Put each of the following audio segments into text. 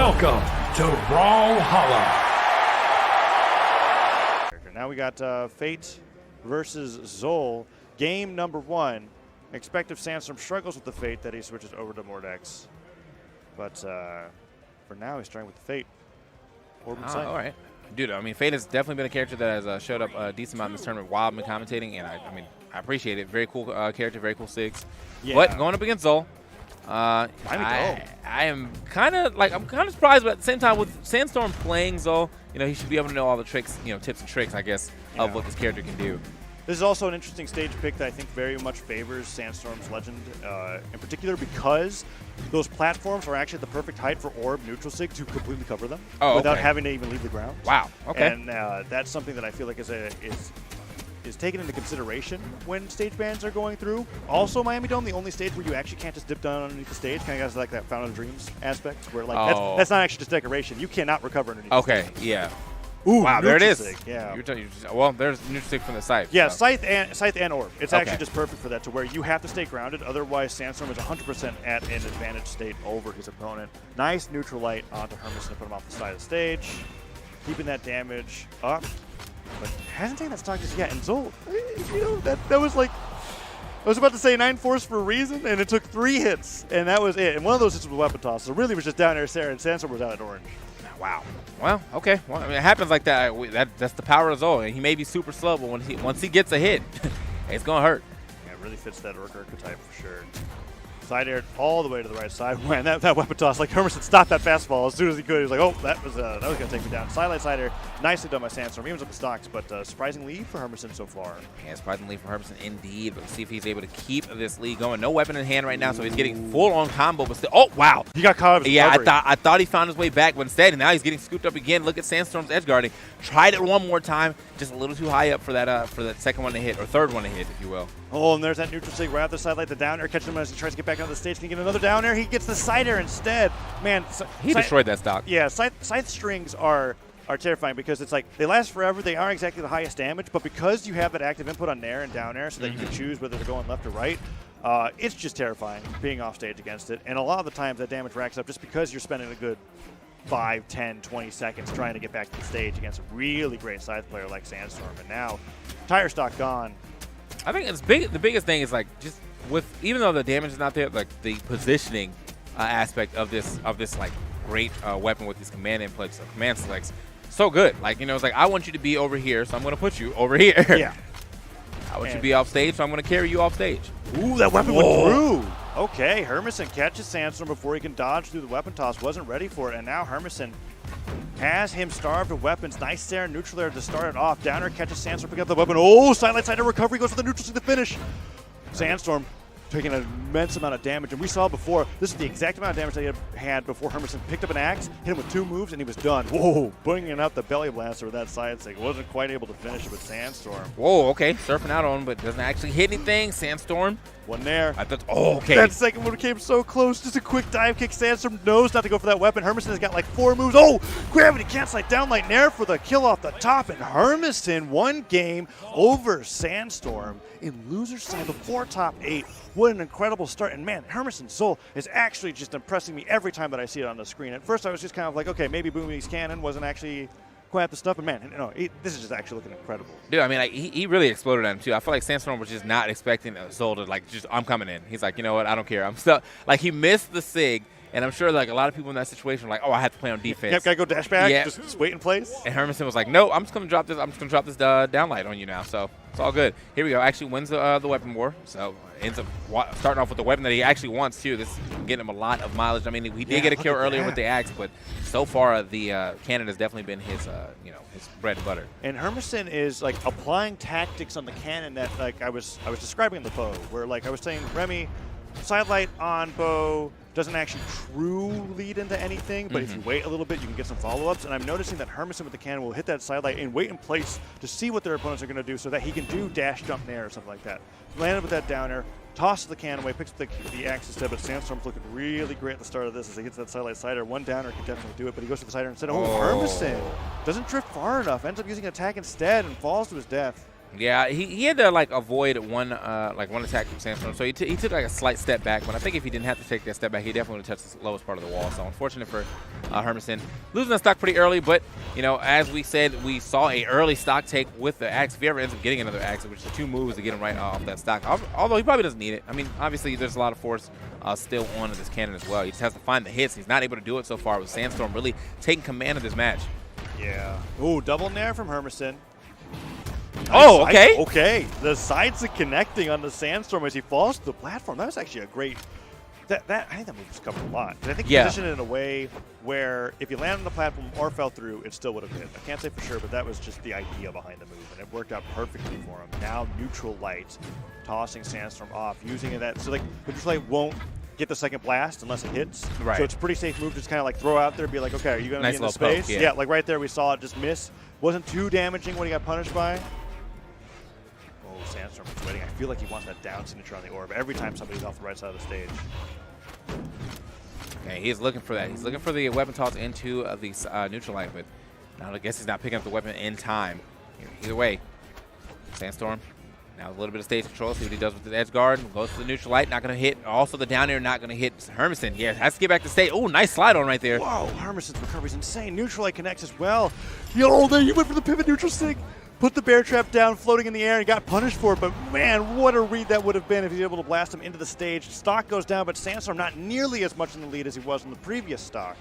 Welcome to Brawlhalla. Now we got Fate versus Zol. Game number 1. Expect if Sandstorm struggles with the Fate that he switches over to Mordex. But for now, he's starting with the Fate. All right. Dude, I mean, Fate has definitely been a character that has showed up a decent amount in this tournament while I've been commentating, and I mean, I appreciate it. Very cool character, very cool SIGs. Yeah. But going up against Zol, I am kind of surprised, but at the same time, with Sandstorm playing Zol, you know, he should be able to know all the tricks, you know, tips and tricks, I guess, of what this character can do. This is also an interesting stage pick that I think very much favors Sandstorm's Legend, in particular because those platforms are actually the perfect height for Orb Neutral Sig to completely cover them without having to even leave the ground. Wow. Okay. And that's something that I feel like is taken into consideration when stage bans are going through. Also, Miami Dome, the only stage where you actually can't just dip down underneath the stage, kind of has like that Fountain of Dreams aspect, where like that's not actually just decoration. You cannot recover underneath. Okay. Yeah. Ooh, wow, there it is. Sig, yeah. Well, there's neutral stick from the Scythe. Yeah, so. Scythe and Orb. It's actually just perfect for that, to where you have to stay grounded. Otherwise, Sandstorm is 100% at an advantage state over his opponent. Nice neutral light onto Hermes to put him off the side of the stage, keeping that damage up. But hasn't taken that stock just yet. And Zol, you know, that was like, I was about to say 9 force for a reason, and it took 3 hits, and that was it. And one of those hits was Weapon Toss. So really it was just down air Sarah, and Sandstorm was out at orange. Wow. Well, okay. Well, I mean, it happens like that. That's the power of Zol. He may be super slow, but once he gets a hit, it's going to hurt. Yeah, it really fits that Urk archetype for sure. Side aired all the way to the right side. Man, that Weapon Toss, like Hermes had stopped that fastball as soon as he could. He was like, oh, that was going to take me down. Sidelight side air, nicely done by Sandstorm. He was up the stocks, but surprising lead for Hermeson so far. Yeah, surprising lead for Hermeson indeed. But let's see if he's able to keep this lead going. No weapon in hand right now, so he's getting full-on combo. But still, oh, wow. He got caught up. Yeah, I thought he found his way back, but instead, now he's getting scooped up again. Look at Sandstorm's edge guarding. Tried it one more time, just a little too high up for that second one to hit, or third one to hit, if you will. Oh, and there's that neutral sig right off the side, like the down air, catching him as he tries to get back onto the stage. Can he get another down air? He gets the side air instead. Man, he destroyed that stock. Yeah, scythe strings are terrifying because it's like they last forever. They aren't exactly the highest damage, but because you have that active input on nair and down air so that you can choose whether they're going left or right, it's just terrifying being off stage against it. And a lot of the times that damage racks up just because you're spending a good 5, 10, 20 seconds trying to get back to the stage against a really great scythe player like Sandstorm. And now, tire stock gone. I think it's big. The biggest thing is like just with, even though the damage is not there, like the positioning aspect of this like great weapon with these command inputs or command selects, so good. Like, you know, it's like, I want you to be over here, so I'm going to put you over here. Yeah. I want you to be off stage, so I'm going to carry you off stage. Ooh, that weapon went through. Okay, Hermeson catches Sandstorm before he can dodge through the weapon toss. Wasn't ready for it, and now Hermeson has him starved of weapons. Nice air, neutral air to start it off. Downer catches Sandstorm, pick up the weapon. Oh, sidelight side to recovery, goes for the neutral to the finish. Sandstorm taking an immense amount of damage, and we saw before, this is the exact amount of damage that he had before Hermeson picked up an axe, hit him with 2 moves, and he was done. Whoa, bringing out the belly blaster with that side stick. Wasn't quite able to finish it with Sandstorm. Whoa, okay, surfing out on him, but doesn't actually hit anything. Sandstorm. One there. I thought, oh, okay. That second one came so close. Just a quick dive kick. Sandstorm knows not to go for that weapon. Hermeson has got like 4 moves. Oh, gravity cancel like downlight nair for the kill off the top. And Hermeson, 1 game over Sandstorm in loser side before top 8. What an incredible start. And man, Hermeson Zol is actually just impressing me every time that I see it on the screen. At first I was just kind of like, okay, maybe Boomy's cannon wasn't actually quite the stuff, but man, no, this is just actually looking incredible. Dude, I mean, like, he really exploded on him too. I feel like Sandstorm was just not expecting Zol to like, just, I'm coming in. He's like, you know what, I don't care. I'm still, like, he missed the sig, and I'm sure like a lot of people in that situation were like, oh, I have to play on defense. Yep, gotta go dash back, just wait in place. And Hermeson was like, no, I'm just gonna drop this downlight on you now. So it's all good. Here we go. Actually wins the weapon war. So ends up starting off with the weapon that he actually wants too. This is getting him a lot of mileage. I mean, he did get a kill earlier with the axe, but so far the cannon has definitely been his his bread and butter. And Hermeson is like applying tactics on the cannon that like I was describing in the bow, where like I was saying, Remy, sidelight on bow doesn't actually true lead into anything, but if you wait a little bit, you can get some follow-ups. And I'm noticing that Hermeson with the cannon will hit that sidelight and wait in place to see what their opponents are going to do so that he can do dash jump nair or something like that. Landed with that downer, tosses the cannon away, picks up the axe instead, but Sandstorm's looking really great at the start of this as he gets that sidelight sider. 1 downer can definitely do it, but he goes to the sider instead. Oh, Hermeson doesn't drift far enough, ends up using an attack instead and falls to his death. Yeah, he had to like avoid one attack from Sandstorm, so he took like a slight step back. But I think if he didn't have to take that step back, he definitely would have touched the lowest part of the wall. So unfortunate for Hermanson, losing the stock pretty early. But you know, as we said, we saw a early stock take with the axe. If he ever ends up getting another axe, which is 2 moves to get him right off that stock. Although he probably doesn't need it. I mean, obviously there's a lot of force still on this cannon as well. He just has to find the hits. He's not able to do it so far with Sandstorm really taking command of this match. Yeah. Ooh, double nair from Hermanson. Oh, okay. Okay. The sides are connecting on the Sandstorm as he falls to the platform. That was actually a great. I think that move was covered a lot. I think he positioned it in a way where if you landed on the platform or fell through, it still would have hit. I can't say for sure, but that was just the idea behind the move, and it worked out perfectly for him. Now neutral light, tossing Sandstorm off, using it that so like the neutral light won't get the second blast unless it hits. Right. So it's a pretty safe move. Just kind of like throw out there, and be like, okay, are you going to Nice be in the little space? poke, yeah. Like right there, we saw it just miss. Wasn't too damaging when he got punished by. Oh, Sandstorm is waiting. I feel like he wants that down signature on the orb every time somebody's off the right side of the stage. Okay, he's looking for that. He's looking for the weapon toss into the neutral light, but I guess he's not picking up the weapon in time. Either way, Sandstorm now a little bit of stage control. See what he does with the edge guard. Goes to the neutral light, not going to hit. Also the down air, not going to hit Hermanson. Yeah, has to get back to stage. Oh, nice slide on right there. Whoa, Hermanson's recovery is insane. Neutral light connects as well. Yo, there you went for the pivot neutral stick. Put the bear trap down, floating in the air, and got punished for it. But man, what a read that would have been if he was able to blast him into the stage. Stock goes down, but Sandstorm not nearly as much in the lead as he was in the previous stock.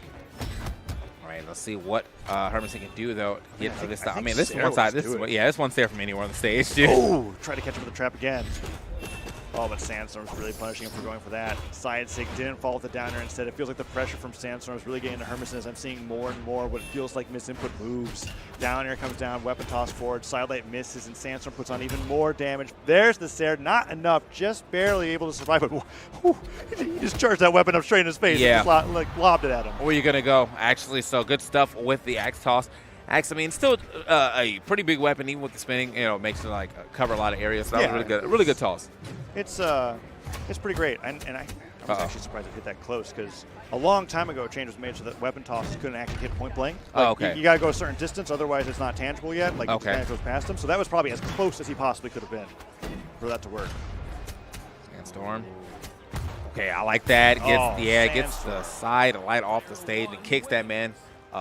All right, let's see what Hermanson can do though. Get to this stock. I mean, this Sarah one side. was This is doing it. this one's there from anywhere on the stage, dude. Oh, try to catch him with the trap again. Oh, but Sandstorm's really punishing him for going for that. Side sig didn't fall with the downer. Instead, it feels like the pressure from Sandstorm is really getting to Hermanson as I'm seeing more and more what feels like misinput moves. Down air comes down, weapon toss forward, side light misses, and Sandstorm puts on even more damage. There's the Sair, not enough, just barely able to survive. But whew, he just charged that weapon up straight in his face. Yeah. And just lobbed it at him. Where are you going to go, actually? So good stuff with the axe toss. Axe, I mean, still a pretty big weapon, even with the spinning. You know, it makes it like cover a lot of areas. So that was really good toss. It's pretty great, and I was actually surprised it hit that close because a long time ago a change was made so that weapon tosses couldn't actually hit point blank. Like, okay. You got to go a certain distance, otherwise it's not tangible yet. Like Okay. it kind of goes past him, so that was probably as close as he possibly could have been for that to work. Sandstorm. Okay, I like that. Gets Sandstorm. the side light off the stage and kicks that man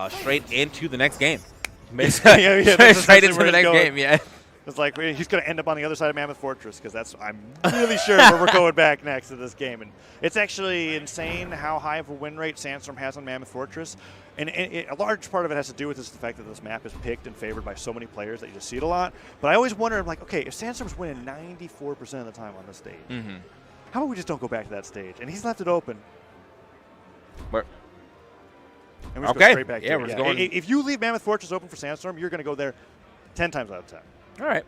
straight into the next game. That's straight essentially into where the he's next going. game, yeah. It's like he's going to end up on the other side of Mammoth Fortress because I'm really sure where we're going back next to this game. And it's actually insane how high of a win rate Sandstorm has on Mammoth Fortress. And a large part of it has to do with the fact that this map is picked and favored by so many players that you just see it a lot. But I always wonder, I'm like, okay, if Sandstorm's winning 94% of the time on this stage, how about we just don't go back to that stage? And he's left it open. Where? And we just Okay. go straight back Yeah, to we're it. just going- If you leave Mammoth Fortress open for Sandstorm, you're going to go there 10 times out of 10. All right.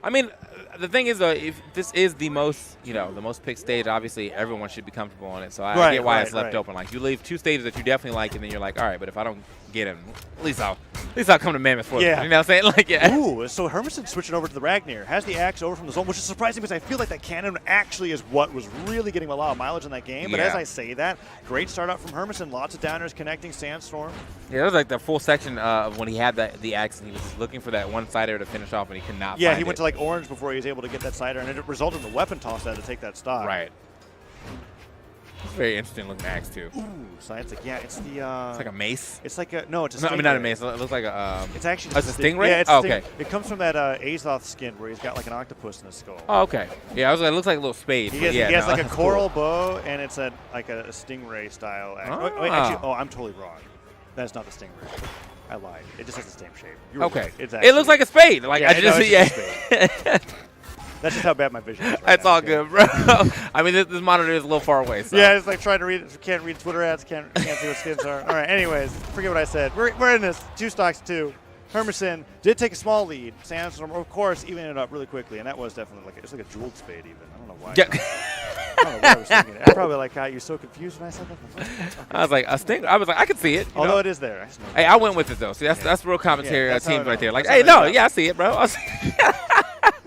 I mean, the thing is, though, if this is the most, the most picked stage, obviously everyone should be comfortable on it. So I get why it's left open. Like, you leave 2 stages that you definitely like, and then you're like, all right, but if I don't get him, at least I'll come to Mammoth Fortress. Yeah. You know what I'm saying? Like, yeah. Ooh, so Hermanson switching over to the Ragnar. Has the axe over from the zone, which is surprising because I feel like that cannon actually is what was really getting a lot of mileage in that game. But Yeah. as I say that, great start out from Hermanson. Lots of downers connecting Sandstorm. Yeah, it was like the full section of when he had the axe, and he was looking for that one-sider to finish off, and he could not Yeah, find he went it. to like orange before he was able to get that cider, and it resulted in the weapon toss that to take that stock. Right. It's a very interesting looking axe, too. Ooh, science like, yeah, it's the. It's like a mace. It's like a no, it's a. No, I mean, not a stingray. mace. It looks like a. It's actually Oh, just it's a stingray? Yeah, it's Oh, a sting- okay. It comes from that Azoth skin where he's got like an octopus in his skull. Oh, okay. Yeah, I was like, it looks like a little spade. He but has, yeah, he has no, like a that's coral bow, and it's like a stingray style. Wait, actually, I'm totally wrong. That's not the stingray. I lied. It just has the same shape. You were Okay. right. It's It looks like a spade. Like, Yeah, I just, no, it's just a That's just how bad my vision is. Right That's now. all good, bro. I mean, this monitor is a little far away. So. Yeah, it's like trying to read it. Can't read Twitter ads. Can't see what skins are. All right. Anyways, forget what I said. We're in this 2 stocks 2. Hermanson did take a small lead. Sandstorm, of course, evened it up really quickly, and that was definitely like it's like a jeweled spade. Even I don't know why. Yeah. I don't know why I was thinking it. I probably like got you so confused when I said that. I was like, a sting. I was like, I could see it. you Although know? it is there. I just know Hey, I went with it though. See, that's real commentary Yeah, that's how team I right know. there. Like, That's hey, how I no, know. yeah, I see it, bro. It's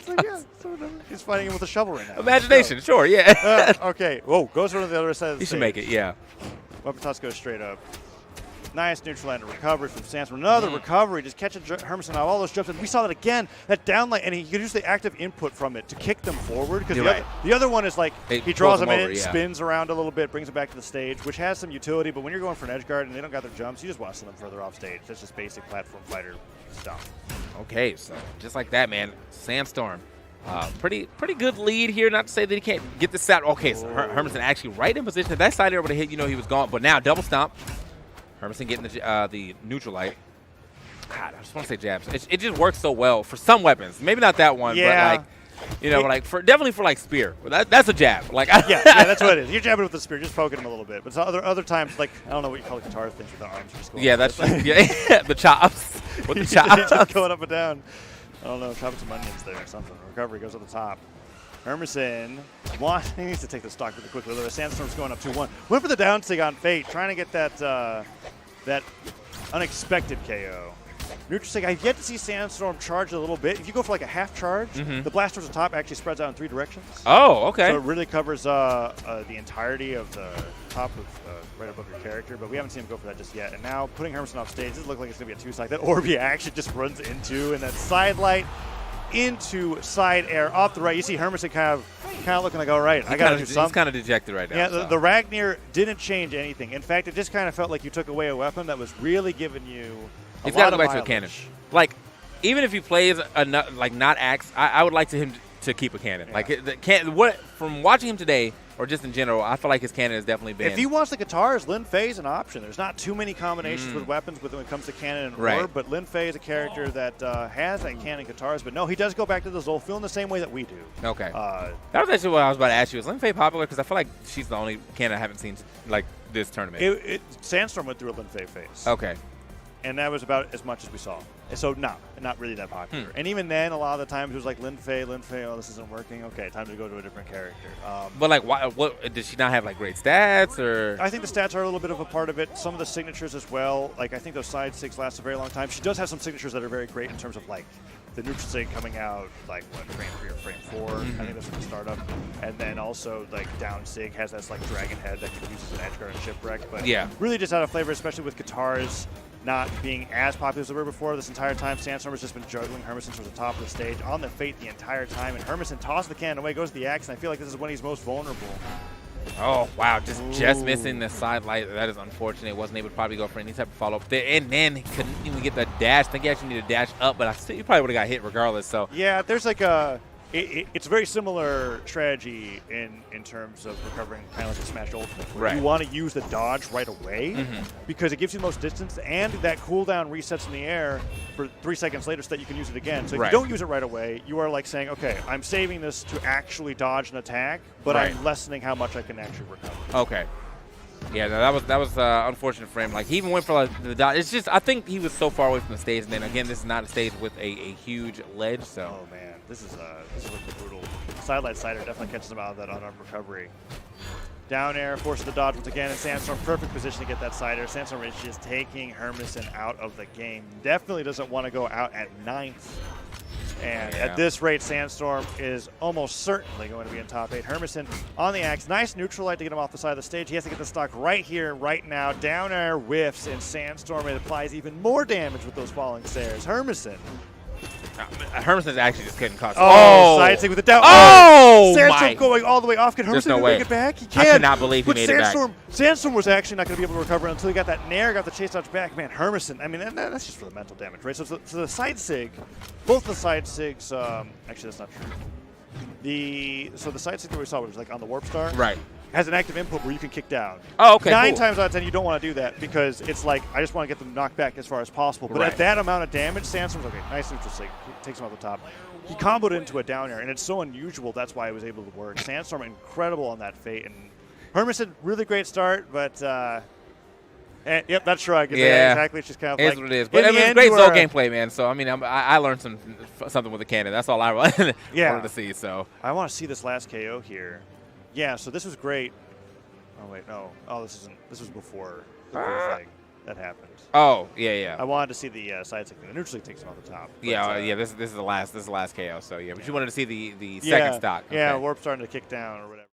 like, yeah, so whatever. He's fighting him with a shovel right now. Imagination, sure, yeah. Okay. Whoa, goes over to the other side of the You should stage. make it, yeah. Weapon toss goes straight up. Nice neutral land recovery from Sandstorm. Another recovery, just catching Hermanson out of all those jumps. And we saw that again, that downlight, and he could use the active input from it to kick them forward. Because the other one is like, he draws them in, spins around a little bit, brings them back to the stage, which has some utility. But when you're going for an edge guard and they don't got their jumps, you just want to send them further off stage. That's just basic platform fighter stuff. Okay, so just like that, man. Sandstorm. Pretty good lead here. Not to say that he can't get this out. Okay, so Hermanson actually right in position. If that side air would have hit, you know he was gone. But now double stomp. Hermanson getting the neutral light. God, I just want to say jabs. It just works so well for some weapons. Maybe not that one, but like, you know, like definitely for like spear. That's a jab. Like yeah, that's what it is. You're jabbing with the spear, just poking him a little bit. But other times, like I don't know what you call the guitar things with the arms. Just going that's the chops with the chops. Just going up and down. I don't know, chopping some onions there or something. Recovery goes at the top. Hermanson he needs to take the stock really quickly. The Sandstorm's going up 2-1. Went for the down sig on Fate, trying to get that unexpected KO. Neutral sig, I've yet to see Sandstorm charge a little bit. If you go for like a half charge, the blast towards the top actually spreads out in 3 directions. Oh, okay. So it really covers the entirety of the top of right above your character, but we haven't seen him go for that just yet. And now putting Hermanson off stage, this looks like it's going to be a 2-side. That Orby actually just runs into, and that side light into side air off the right. You see Hermanson kind of looking like, all right, I got to do something. He's kind of dejected right now. Yeah, so. the Ragnir didn't change anything. In fact, it just kind of felt like you took away a weapon that was really giving you a He's got to lot go of back to a cannon. mileage. Like, even if he plays not axe, I would like him to keep a cannon. Yeah. Like from watching him today, or just in general, I feel like his cannon has definitely been. If he wants the guitars, Lin Fei is an option. There's not too many combinations with weapons when it comes to cannon and orb, but Lin Fei is a character that has that cannon guitars. But no, he does go back to the Zolfil in the same way that we do. Okay. That was actually what I was about to ask you. Is Lin Fei popular? Because I feel like she's the only cannon I haven't seen like this tournament. Sandstorm went through a Lin Fei phase. Okay. And that was about as much as we saw. So not really that popular. And even then, a lot of the times it was like Lin Fei, oh, this isn't working. Okay, time to go to a different character. But like, what did she not have like great stats, or? I think the stats are a little bit of a part of it. Some of the signatures as well. Like I think those side sigs last a very long time. She does have some signatures that are very great in terms of like the neutral sig coming out like frame 3 or frame 4. I think that's from the startup. And then also like down sig has that like dragon head that can use as an edge guard and shipwreck. But really just out of flavor, especially with guitars not being as popular as they were before. This entire time, Sandstorm has just been juggling Hermanson towards the top of the stage on the Fate the entire time, and Hermanson tosses the cannon away, goes to the axe, and I feel like this is when he's most vulnerable. Oh, wow, just missing the side light. That is unfortunate. Wasn't able to probably go for any type of follow-up there, and then he couldn't even get the dash. I think he actually needed to dash up, but I still, he probably would have got hit regardless. So yeah, there's like a it's a very similar strategy in terms of recovering, kind of like a Smash Ultimate. Right. You want to use the dodge right away because it gives you the most distance, and that cooldown resets in the air for 3 seconds later so that you can use it again. So if you don't use it right away, you are like saying, okay, I'm saving this to actually dodge an attack, but I'm lessening how much I can actually recover. Okay. Yeah, no, that was unfortunate for him. Like, he even went for like, the dodge. It's just, I think he was so far away from the stage, and then again, this is not a stage with a huge ledge. So. Oh man, this is looking brutal. Sidelight Cider definitely catches him out of that unarmed recovery. Down air, forces the dodge once again, and Sandstorm perfect position to get that Cider. Sandstorm is just taking Hermanson out of the game. Definitely doesn't want to go out at 9th. And at this rate, Sandstorm is almost certainly going to be in top 8. Hermanson on the axe. Nice neutral light to get him off the side of the stage. He has to get the stock right here, right now. Down air whiffs, and Sandstorm, it applies even more damage with those falling stairs. Hermanson. Hermanson's actually just getting caught. Side sig with the down. Sandstorm going all the way off. Can Hermanson bring it back? He can. I cannot believe he made it back. Sandstorm was actually not going to be able to recover until he got that nair, got the chase dodge back. Man, Hermanson, I mean, that's just for the mental damage, right? So the side sig, both the side sigs, actually that's not true. So the side sig that we saw was like on the Warp Star. Right. Has an active input where you can kick down. Oh, okay. 9 times out of 10, you don't want to do that because it's like, I just want to get them knocked back as far as possible. But at that amount of damage, Sandstorm's okay. Nice neutral sig. Takes him off the top. He comboed into a down air, and it's so unusual. That's why it was able to work. Sandstorm incredible on that Fate, and Hermanson really great start, but yep, that shrug. Yeah, exactly. It's just kind of like what it is. But I mean, it's great Zoe gameplay, man. So I mean, I learned something with the cannon. That's all I wanted to see. So I want to see this last KO here. Yeah, so this was great. Oh wait, no. Oh, this was before the thing that happened. Oh, yeah. I wanted to see the side stick thing. The neutral stick takes him off the top. But, yeah. This is the last KO. So yeah, but you wanted to see the second stock. Okay. Yeah, Warp starting to kick down or whatever.